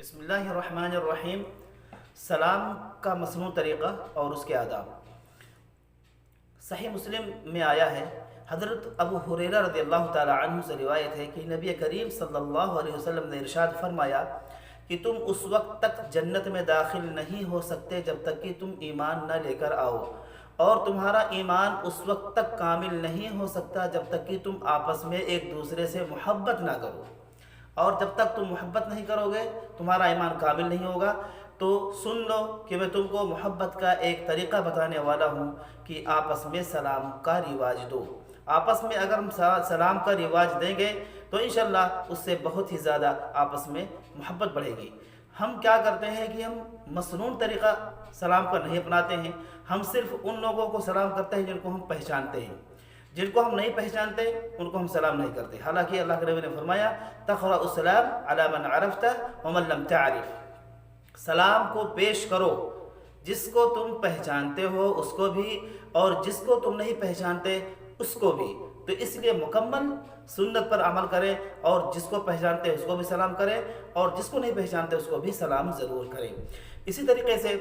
بسم اللہ الرحمن الرحیم۔ سلام کا مصنوع طریقہ اور اس کے آداب۔ صحیح مسلم میں آیا ہے، حضرت ابو ہریرہ رضی اللہ تعالی عنہ سے روایت ہے کہ نبی کریم صلی اللہ علیہ وسلم نے ارشاد فرمایا کہ تم اس وقت تک جنت میں داخل نہیں ہو سکتے جب تک کہ تم ایمان نہ لے کر آؤ، اور تمہارا ایمان اس وقت تک کامل نہیں ہو سکتا جب تک کہ تم آپس میں ایک دوسرے سے محبت نہ کرو، اور جب تک تم محبت نہیں کرو گے تمہارا ایمان کامل نہیں ہوگا۔ تو سن لو کہ میں تم کو محبت کا ایک طریقہ بتانے والا ہوں کہ آپس میں سلام کا رواج دو۔ آپس میں اگر ہم سلام کا رواج دیں گے تو انشاءاللہ اس سے بہت ہی زیادہ آپس میں محبت بڑھے گی۔ ہم کیا کرتے ہیں کہ ہم مصنون طریقہ سلام کا نہیں اپناتے ہیں، ہم صرف ان لوگوں کو سلام کرتے ہیں جن کو ہم پہچانتے ہیں، جن کو ہم نہیں پہچانتے ان کو ہم سلام نہیں کرتے۔ حالانکہ اللہ کے نبی نے فرمایا تقرأ السلام علی من عرفت ومن لم تعرف، سلام کو پیش کرو جس کو تم پہچانتے ہو اس کو بھی اور جس کو تم نہیں پہچانتے اس کو بھی۔ تو اس لیے مکمل سنت پر عمل کریں، اور جس کو پہچانتے ہیں اس کو بھی سلام کریں، اور جس کو نہیں پہچانتے اس کو بھی سلام ضرور کریں۔ اسی طریقے سے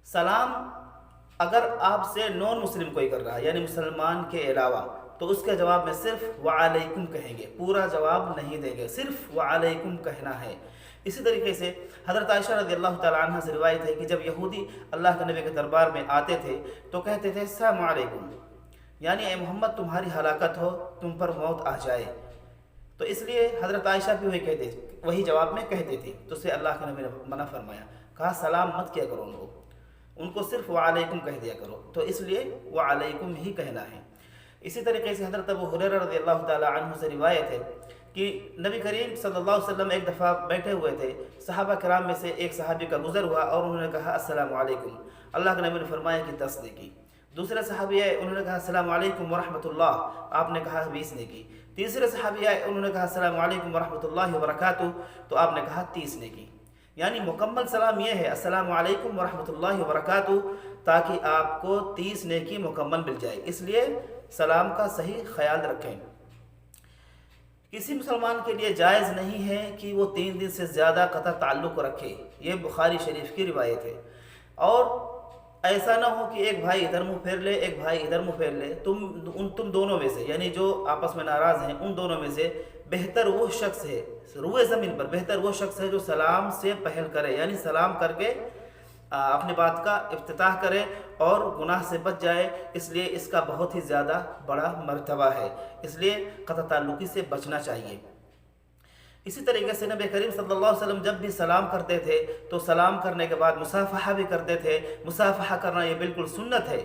سلام اگر آپ سے نون مسلم کوئی کر رہا ہے یعنی مسلمان کے علاوہ، تو اس کے جواب میں صرف وعلیکم کہیں گے، پورا جواب نہیں دیں گے، صرف وعلیکم کہنا ہے۔ اسی طریقے سے حضرت عائشہ رضی اللہ تعالی عنہ سے روایت ہے کہ جب یہودی اللہ کے نبی کے دربار میں آتے تھے تو کہتے تھے السلام علیکم، یعنی اے محمد تمہاری ہلاکت ہو، تم پر موت آ جائے۔ تو اس لیے حضرت عائشہ بھی وہی جواب میں کہتے تھے، تو اسے اللہ کے نبی نے منع فرمایا، کہا سلام مت کیا کرو ان کو صرف وعلیکم کہہ دیا کرو، تو اس لیے وعلیکم ہی کہنا ہے۔ اسی طریقے سے حضرت ابو ہریرہ رضی اللہ تعالی عنہ سے روایت ہے کہ نبی کریم صلی اللہ علیہ وسلم ایک دفعہ بیٹھے ہوئے تھے، صحابہ کرام میں سے ایک صحابی کا گزر ہوا اور انہوں نے کہا السلام علیکم، اللہ کے نبی نے فرمایا کہ 10 نے کی۔ دوسرے صحابی آئے، انہوں نے کہا السلام علیکم ورحمۃ اللہ، آپ نے کہا 20 نے کی۔ تیسرے صحابی آئے، انہوں نے کہا السلام علیکم ورحمۃ اللہ وبرکاتہ، تو آپ نے کہا 30 نے کی۔ یعنی مکمل سلام یہ ہے السلام علیکم ورحمۃ اللہ وبرکاتہ، تاکہ آپ کو 30 نیکی مکمل مل جائے۔ اس لیے سلام کا صحیح خیال رکھیں۔ کسی مسلمان کے لیے جائز نہیں ہے کہ وہ 3 دن سے زیادہ قطع تعلق رکھے، یہ بخاری شریف کی روایت ہے۔ اور ایسا نہ ہو کہ ایک بھائی ادھر منہ پھیر لے ایک بھائی ادھر منہ پھیر لے، تم دونوں میں سے یعنی جو آپس میں ناراض ہیں ان دونوں میں سے بہتر وہ شخص ہے روئے زمین پر، بہتر وہ شخص ہے جو سلام سے پہل کرے، یعنی سلام کر کے اپنی بات کا افتتاح کرے اور گناہ سے بچ جائے۔ اس لیے اس کا بہت ہی زیادہ بڑا مرتبہ ہے، اس لیے قطع تعلقی سے بچنا چاہیے۔ اسی طریقے سے نبی کریم صلی اللہ علیہ وسلم جب بھی سلام کرتے تھے تو سلام کرنے کے بعد مصافحہ بھی کرتے تھے۔ مصافحہ کرنا یہ بالکل سنت ہے،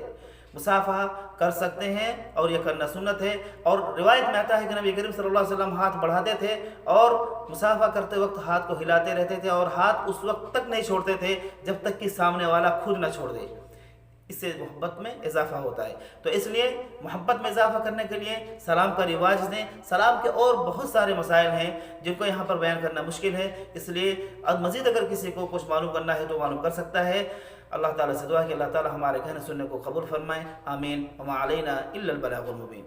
مصافحہ کر سکتے ہیں اور یہ کرنا سنت ہے۔ اور روایت میں آتا ہے کہ نبی کریم صلی اللہ علیہ وسلم ہاتھ بڑھاتے تھے اور مصافحہ کرتے وقت ہاتھ کو ہلاتے رہتے تھے، اور ہاتھ اس وقت تک نہیں چھوڑتے تھے جب تک کہ سامنے والا خود نہ چھوڑ دے۔ اس سے محبت میں اضافہ ہوتا ہے، تو اس لیے محبت میں اضافہ کرنے کے لیے سلام کا رواج دیں۔ سلام کے اور بہت سارے مسائل ہیں جن کو یہاں پر بیان کرنا مشکل ہے، اس لیے مزید اگر کسی کو کچھ معلوم کرنا ہے تو معلوم کر سکتا ہے۔ اللہ تعالیٰ سے دعا ہے کہ اللہ تعالیٰ ہمارے کہنے سننے کو قبول فرمائے، آمین۔ وما علینا الا البلاغ المبین۔